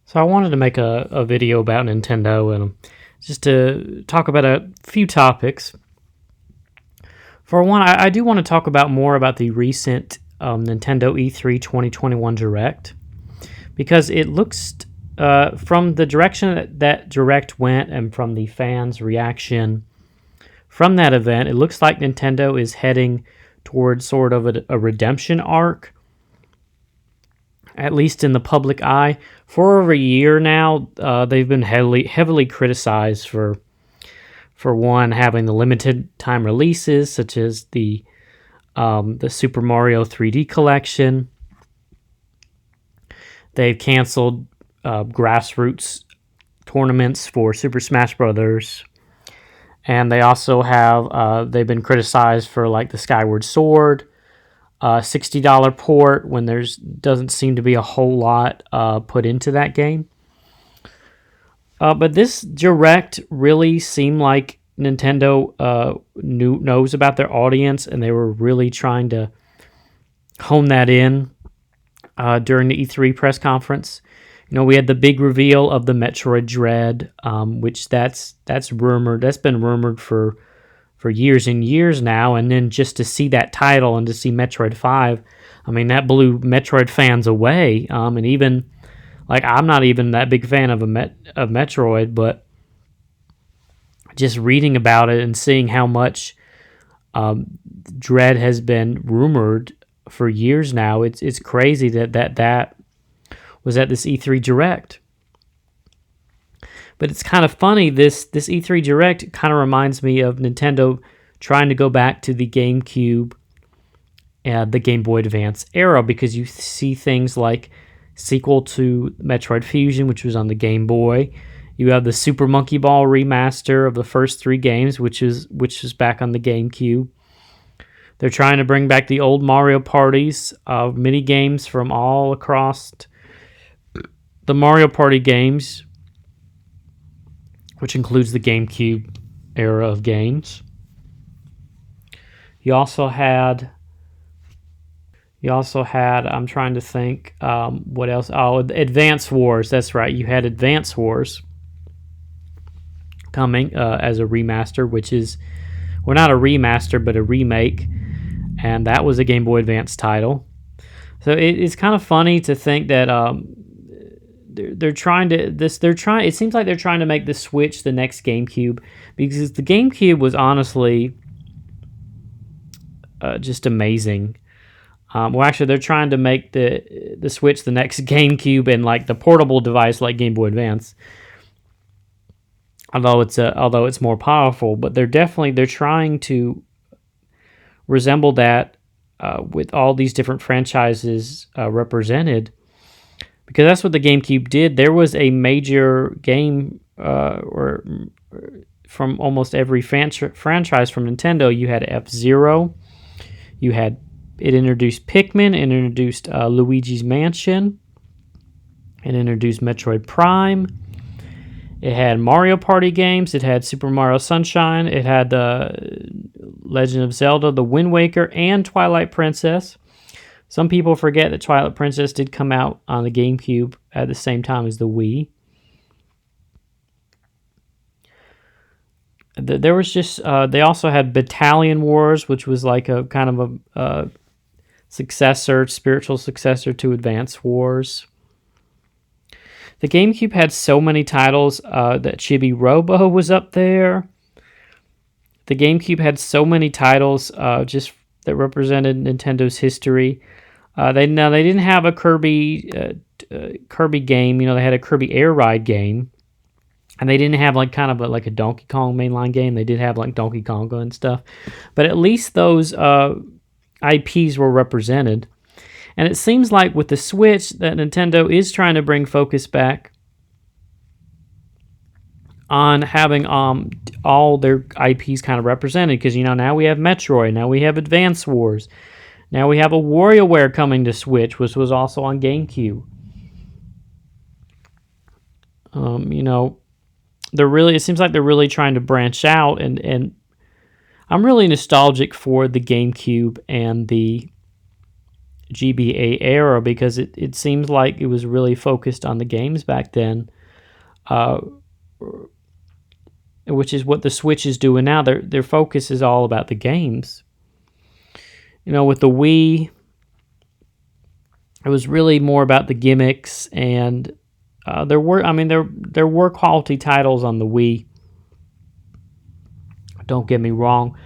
So I wanted to make a video about Nintendo and just to talk about a few topics. For one, I do want to talk about more about the recent Nintendo E3 2021 Direct because it looks from the direction that Direct went and from the fans' reaction from that event, it looks like Nintendo is heading towards sort of a redemption arc, at least in the public eye. For over a year now, they've been heavily criticized for one, having the limited time releases, such as the Super Mario 3D Collection. They've canceled grassroots tournaments for Super Smash Brothers, and they also have they've been criticized for like the Skyward Sword $60 port when there's doesn't seem to be a whole lot put into that game. But this Direct really seemed like Nintendo knows about their audience, and they were really trying to hone that in during the E3 press conference. You know, we had the big reveal of the Metroid Dread, which that's rumored. That's been rumored for years and years now, and then just to see that title and to see Metroid 5, I mean, that blew Metroid fans away. And even, like, I'm not even that big fan of Metroid, but just reading about it and seeing how much Dread has been rumored for years now, it's crazy that was at this E3 Direct. But it's kind of funny, this E3 Direct kind of reminds me of Nintendo trying to go back to the GameCube and the Game Boy Advance era, because you see things like sequel to Metroid Fusion, which was on the Game Boy. You have the Super Monkey Ball remaster of the first three games, which is back on the GameCube. They're trying to bring back the old Mario parties, mini games from all across the Mario Party games, which includes the GameCube era of games. You also had, I'm trying to think, what else? Oh, Advance Wars, that's right. You had Advance Wars coming as a remaster, which is, well, not a remaster, but a remake, and that was a Game Boy Advance title. So it's kind of funny to think that it seems like they're trying to make the Switch the next GameCube, because the GameCube was honestly just amazing. Well, actually, they're trying to make the Switch the next GameCube and like the portable device like Game Boy Advance. Although it's more powerful, but they're trying to resemble that with all these different franchises represented. Because that's what the GameCube did. There was a major game from almost every franchise from Nintendo. You had F-Zero. It introduced Pikmin. It introduced Luigi's Mansion. It introduced Metroid Prime. It had Mario Party games. It had Super Mario Sunshine. It had the Legend of Zelda, The Wind Waker, and Twilight Princess. Some people forget that Twilight Princess did come out on the GameCube at the same time as the Wii. There was just, they also had Battalion Wars, which was like a kind of a spiritual successor to Advance Wars. The GameCube had so many titles that Chibi Robo was up there. The GameCube had so many titles just that represented Nintendo's history. They didn't have a Kirby game. You know, they had a Kirby Air Ride game, and they didn't have like kind of like a Donkey Kong mainline game. They did have like Donkey Konga and stuff, but at least those IPs were represented. And it seems like with the Switch that Nintendo is trying to bring focus back on having all their IPs kind of represented, because, you know, now we have Metroid, now we have Advance Wars, now we have a WarioWare coming to Switch, which was also on GameCube. You know, it seems like they're really trying to branch out, and I'm really nostalgic for the GameCube and the GBA era, because it seems like it was really focused on the games back then, which is what the Switch is doing now. Their focus is all about the games. With the Wii, it was really more about the gimmicks, and there were quality titles on the Wii. Don't get me wrong,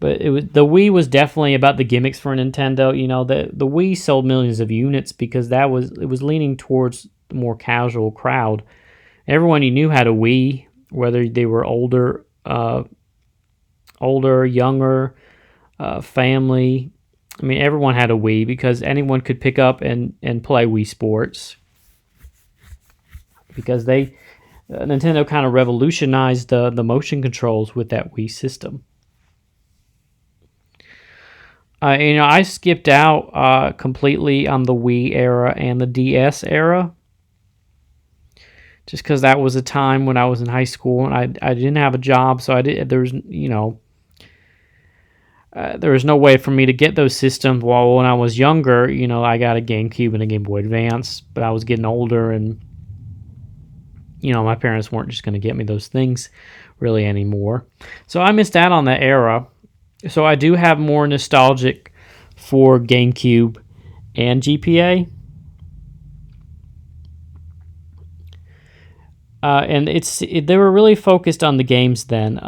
but the Wii was definitely about the gimmicks for Nintendo. The Wii sold millions of units because it was leaning towards the more casual crowd. Everyone you knew had a Wii, whether they were older, younger, family. Everyone had a Wii because anyone could pick up and play Wii Sports. Because Nintendo kind of revolutionized the motion controls with that Wii system. I skipped out completely on the Wii era and the DS era, just because that was a time when I was in high school and I didn't have a job, so there was no way for me to get those systems. While when I was younger, I got a GameCube and a Game Boy Advance, but I was getting older, and my parents weren't just going to get me those things really anymore. So I missed out on that era. So I do have more nostalgic for GameCube and GPA. And they were really focused on the games then.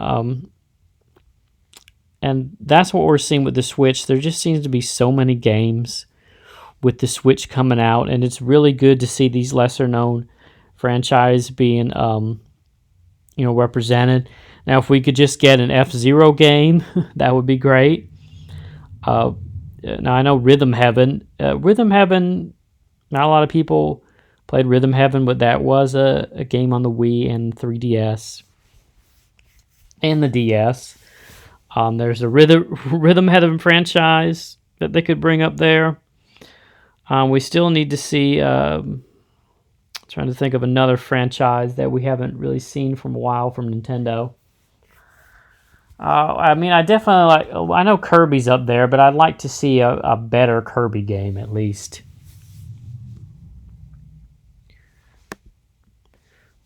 And that's what we're seeing with the Switch. There just seems to be so many games with the Switch coming out, and it's really good to see these lesser-known franchises being, represented. Now, if we could just get an F-Zero game, that would be great. Now, I know Rhythm Heaven. Rhythm Heaven, not a lot of people played Rhythm Heaven, but that was a game on the Wii and 3DS and the DS. There's a Rhythm Heaven franchise that they could bring up there. We still need to see... trying to think of another franchise that we haven't really seen from a while from Nintendo. I definitely I know Kirby's up there, but I'd like to see a better Kirby game at least.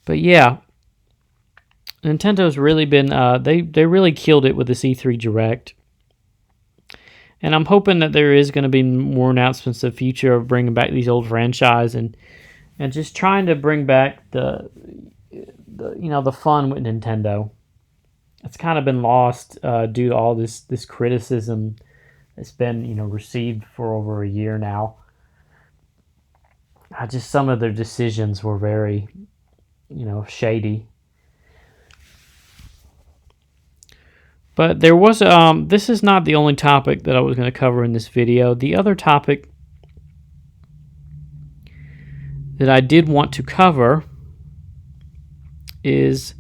But yeah, Nintendo's really been they really killed it with this E3 Direct, and I'm hoping that there is going to be more announcements in the future of bringing back these old franchises and just trying to bring back the fun with Nintendo. It's kind of been lost due to all this criticism that's been received for over a year now. Some of their decisions were very shady. But there was this is not the only topic that I was going to cover in this video. The other topic that I did want to cover is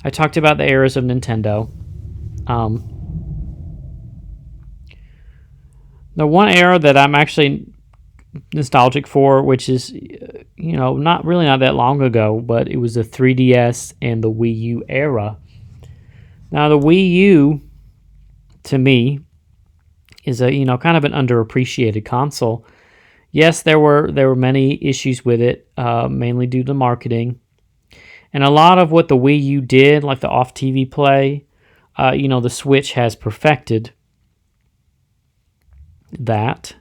I talked about the eras of Nintendo. The one era that I'm actually nostalgic for, which is not that long ago, but it was the 3DS and the Wii U era. Now the Wii U, to me, is a kind of an underappreciated console. Yes, there were many issues with it, mainly due to marketing. And a lot of what the Wii U did, like the off-TV play, the Switch has perfected that.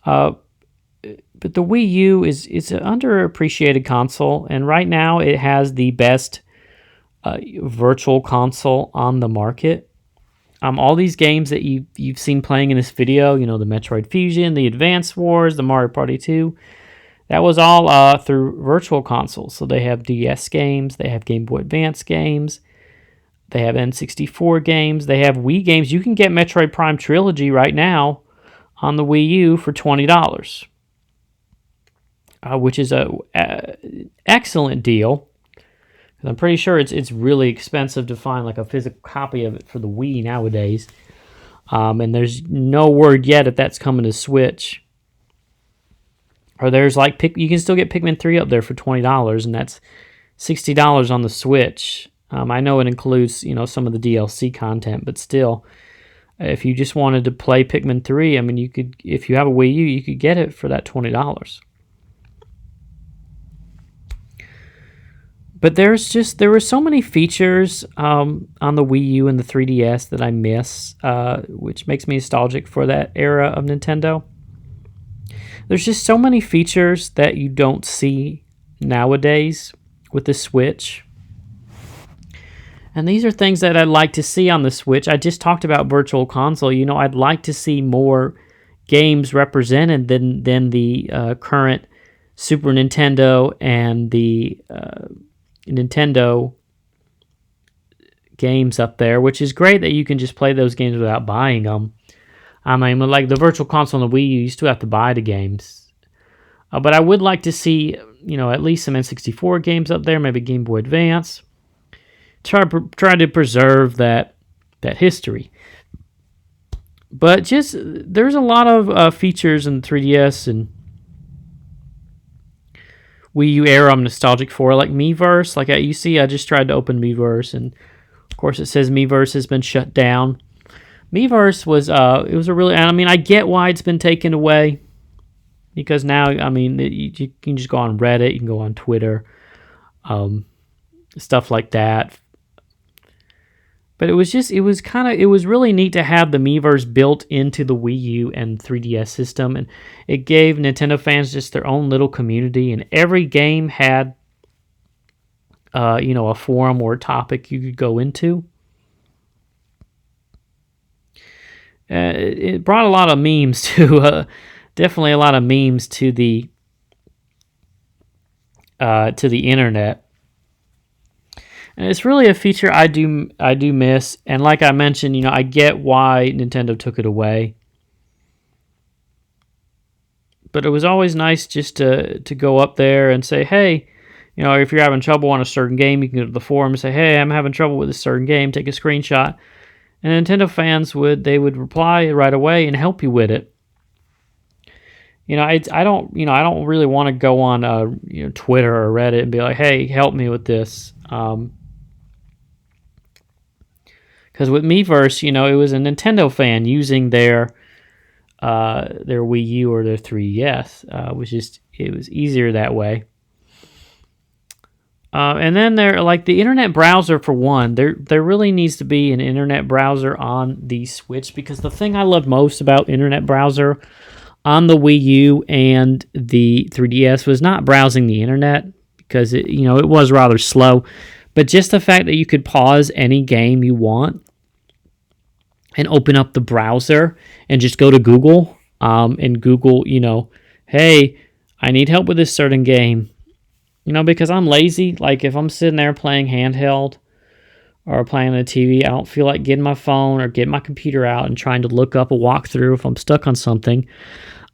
But the Wii U is an underappreciated console, and right now it has the best virtual console on the market. All these games that you've seen playing in this video, the Metroid Fusion, the Advance Wars, the Mario Party 2, that was all through virtual consoles. So they have DS games, they have Game Boy Advance games, they have N64 games, they have Wii games. You can get Metroid Prime Trilogy right now on the Wii U for $20, which is a excellent deal. I'm pretty sure it's really expensive to find like a physical copy of it for the Wii nowadays. And there's no word yet if that's coming to Switch. Or there's you can still get Pikmin 3 up there for $20, and that's $60 on the Switch. I know it includes some of the DLC content, but still, If you just wanted to play Pikmin 3, I mean, you could, if you have a Wii U, you could get it for that $20. But there were so many features on the Wii U and the 3DS that I miss, which makes me nostalgic for that era of Nintendo. There's just so many features that you don't see nowadays with the Switch. And these are things that I'd like to see on the Switch. I just talked about Virtual Console. You know, I'd like to see more games represented than the current Super Nintendo and the Nintendo games up there, which is great that you can just play those games without buying them. I mean, like the Virtual Console on the Wii U, you still have to buy the games. But I would like to see, you know, at least some N64 games up there, maybe Game Boy Advance. Try to preserve that history. But just there's a lot of features in 3DS and Wii U era I'm nostalgic for, like Miiverse. Like you see, I just tried to open Miiverse, and of course it says Miiverse has been shut down. Miiverse was it was a really, I mean, I get why it's been taken away, because now, I mean, you can just go on Reddit, you can go on Twitter, stuff like that. But it was really neat to have the Miiverse built into the Wii U and 3DS system, and it gave Nintendo fans just their own little community, and every game had, a forum or a topic you could go into. It brought a lot of memes to, definitely a lot of memes to the internet. And it's really a feature I do miss. And like I mentioned, you know, I get why Nintendo took it away. But it was always nice just to go up there and say, hey, you know, if you're having trouble on a certain game, you can go to the forum and say, hey, I'm having trouble with this certain game, take a screenshot. And Nintendo fans would reply right away and help you with it. You know, I don't really want to go on Twitter or Reddit and be like, hey, help me with this. Because with Miiverse, you know, it was a Nintendo fan using their Wii U or their 3DS. It was easier that way. And then the internet browser, for one, there really needs to be an internet browser on the Switch, because the thing I love most about internet browser on the Wii U and the 3DS was not browsing the internet, because it was rather slow, but just the fact that you could pause any game you want and open up the browser and just go to Google and Google, hey, I need help with this certain game. Because I'm lazy. Like if I'm sitting there playing handheld or playing on the TV, I don't feel like getting my phone or getting my computer out and trying to look up a walkthrough if I'm stuck on something.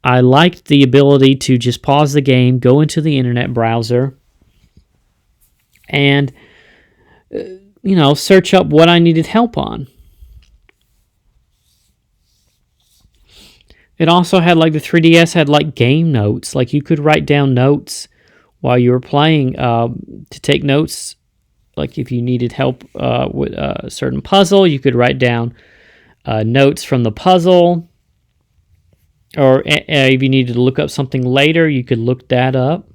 I liked the ability to just pause the game, go into the internet browser, and search up what I needed help on. It also had, like, the 3DS had, like, game notes. Like, you could write down notes while you were playing to take notes. Like, if you needed help with a certain puzzle, you could write down notes from the puzzle. Or if you needed to look up something later, you could look that up.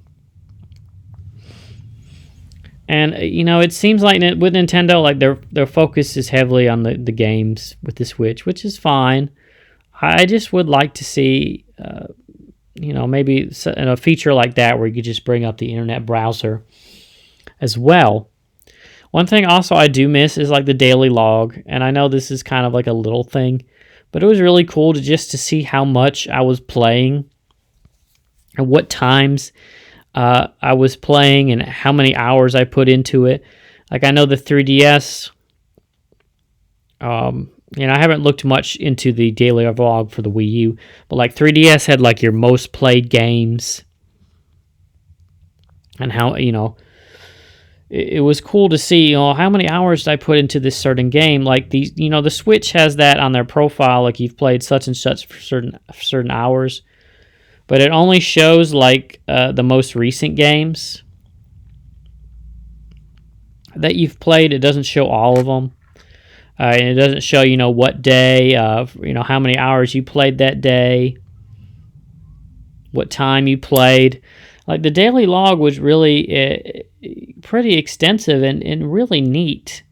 And, it seems like with Nintendo, like, their focus is heavily on the games with the Switch, which is fine. I just would like to see, maybe a feature like that where you could just bring up the internet browser as well. One thing also I do miss is like the daily log, and I know this is kind of like a little thing, but it was really cool to see how much I was playing and what times I was playing and how many hours I put into it. Like I know the 3DS, I haven't looked much into the daily log for the Wii U, but like 3DS had like your most played games and how, it was cool to see, how many hours did I put into this certain game. Like the Switch has that on their profile, like you've played such and such for certain hours, but it only shows like the most recent games that you've played. It doesn't show all of them. And it doesn't show, what day, how many hours you played that day, what time you played. Like, the daily log was really pretty extensive and really neat.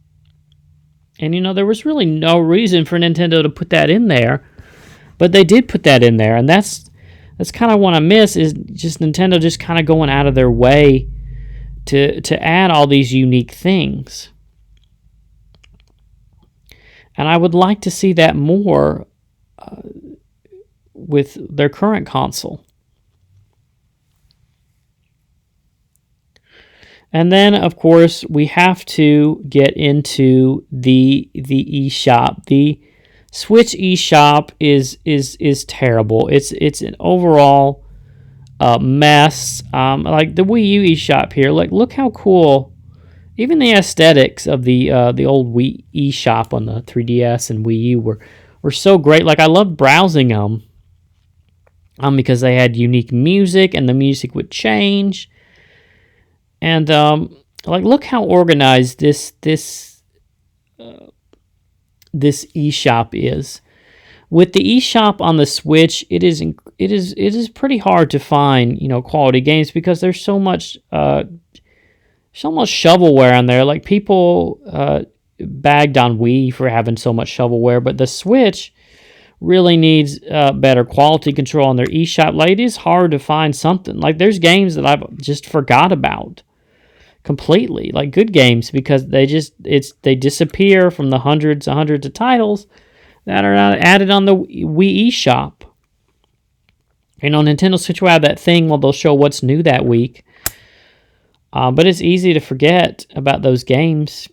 And, there was really no reason for Nintendo to put that in there. But they did put that in there. And that's kind of what I miss, is just Nintendo just kind of going out of their way to add all these unique things. And I would like to see that more with their current console. And then, of course, we have to get into the eShop. The Switch eShop is terrible. It's an overall mess. Like the Wii U eShop here. Like, look how cool. Even the aesthetics of the old Wii eShop on the 3DS and Wii U were so great. Like, I loved browsing them. Because they had unique music and the music would change. And look how organized this eShop is. With the eShop on the Switch, it is pretty hard to find quality games, because there's so much shovelware on there. Like, people bagged on Wii for having so much shovelware, but the Switch really needs better quality control on their eShop. Like, it is hard to find something. Like, there's games that I've just forgot about completely, like good games, because they disappear from the hundreds and hundreds of titles that are added on the Wii eShop. Nintendo Switch will have that thing where they'll show what's new that week. But it's easy to forget about those games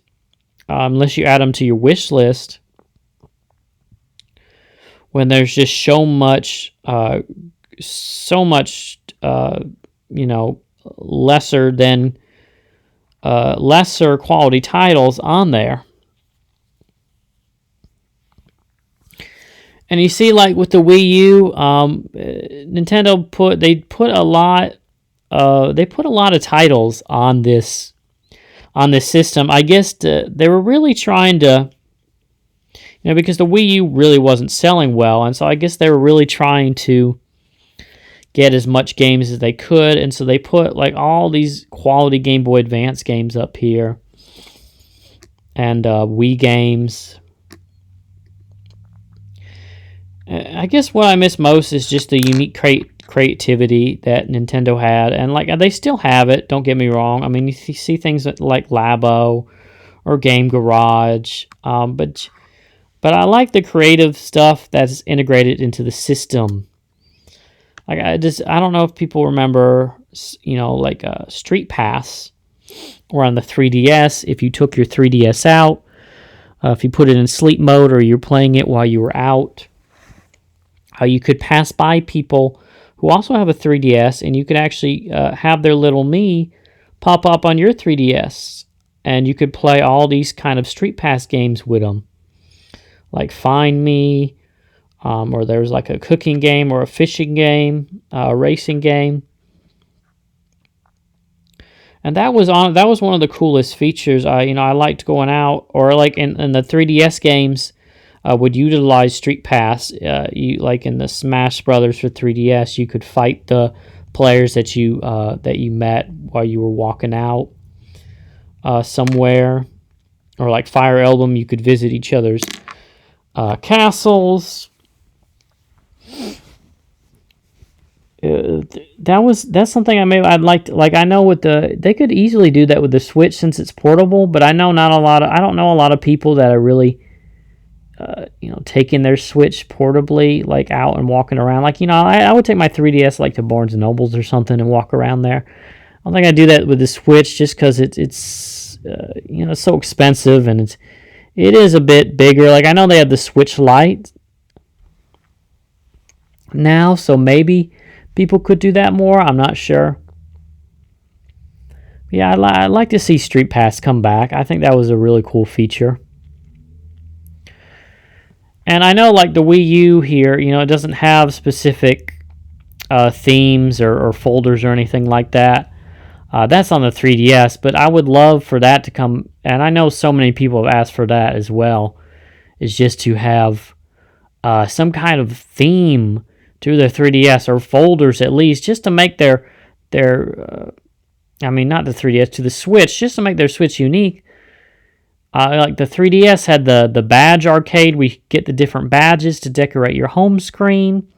unless you add them to your wish list, when there's just so much lesser quality titles on there. And you see, like with the Wii U, Nintendo put a lot of titles on this system. I guess they were really trying to, because the Wii U really wasn't selling well, and so I guess they were really trying to get as much games as they could, and so they put like all these quality Game Boy Advance games up here, and Wii games. I guess what I miss most is just the unique creativity that Nintendo had, and like they still have it. Don't get me wrong. I mean, you see things like Labo or Game Garage, but I like the creative stuff that's integrated into the system. Like, I don't know if people remember, like Street Pass, or on the 3DS, if you took your 3DS out, if you put it in sleep mode or you're playing it while you were out, how you could pass by people who also have a 3DS, and you could actually have their little Mii pop up on your 3DS, and you could play all these kind of Street Pass games with them, like Find Me, or there's like a cooking game or a fishing game, a racing game. And that was one of the coolest features. I liked going out, or like in the 3DS games would utilize Street Pass. You like in the Smash Brothers for 3DS, you could fight the players that you met while you were walking out somewhere, or like Fire Emblem, you could visit each other's castles. That's something I'd like to, like, I know they could easily do that with the Switch since it's portable, but I don't know a lot of people that are really taking their Switch portably, like out and walking around. Like, I would take my 3DS like to Barnes and Nobles or something and walk around there. I don't think I'd do that with the Switch, just because it's so expensive, and it is a bit bigger. Like, I know they have the Switch Lite now, so maybe people could do that more. I'm not sure. Yeah, I'd like to see Street Pass come back. I think that was a really cool feature. And I know, like the Wii U here, it doesn't have specific themes or folders or anything like that. That's on the 3DS, but I would love for that to come. And I know so many people have asked for that as well. is just to have some kind of theme to their 3DS, or folders at least, just to make their I mean, not the 3DS, to the Switch, just to make their Switch unique. Like the 3DS had the badge arcade, we get the different badges to decorate your home screen.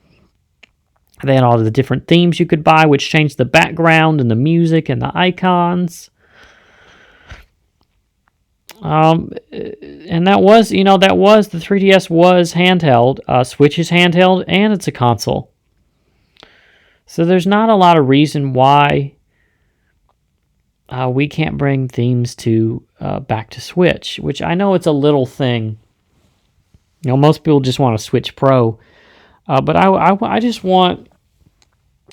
They had all the different themes you could buy, which changed the background and the music and the icons. And that was, the 3DS was handheld. Switch is handheld, and it's a console. So there's not a lot of reason why we can't bring themes to back to Switch, which I know it's a little thing. Most people just want a Switch Pro, but I just want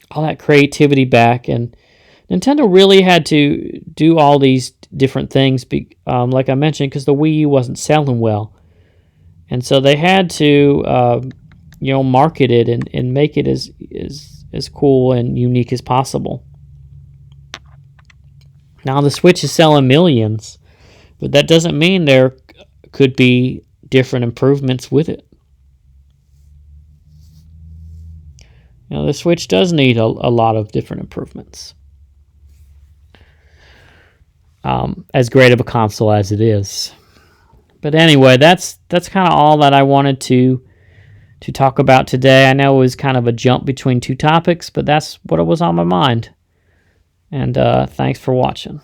all that creativity back, and Nintendo really had to do all these different things, like I mentioned, because the Wii U wasn't selling well, and so they had to, market it and make it as cool and unique as possible. Now the Switch is selling millions, but that doesn't mean there could be different improvements with it. The Switch does need a lot of different improvements. As great of a console as it is. But anyway, that's kind of all that I wanted to talk about today. I know it was kind of a jump between two topics, but that's what was on my mind. And thanks for watching.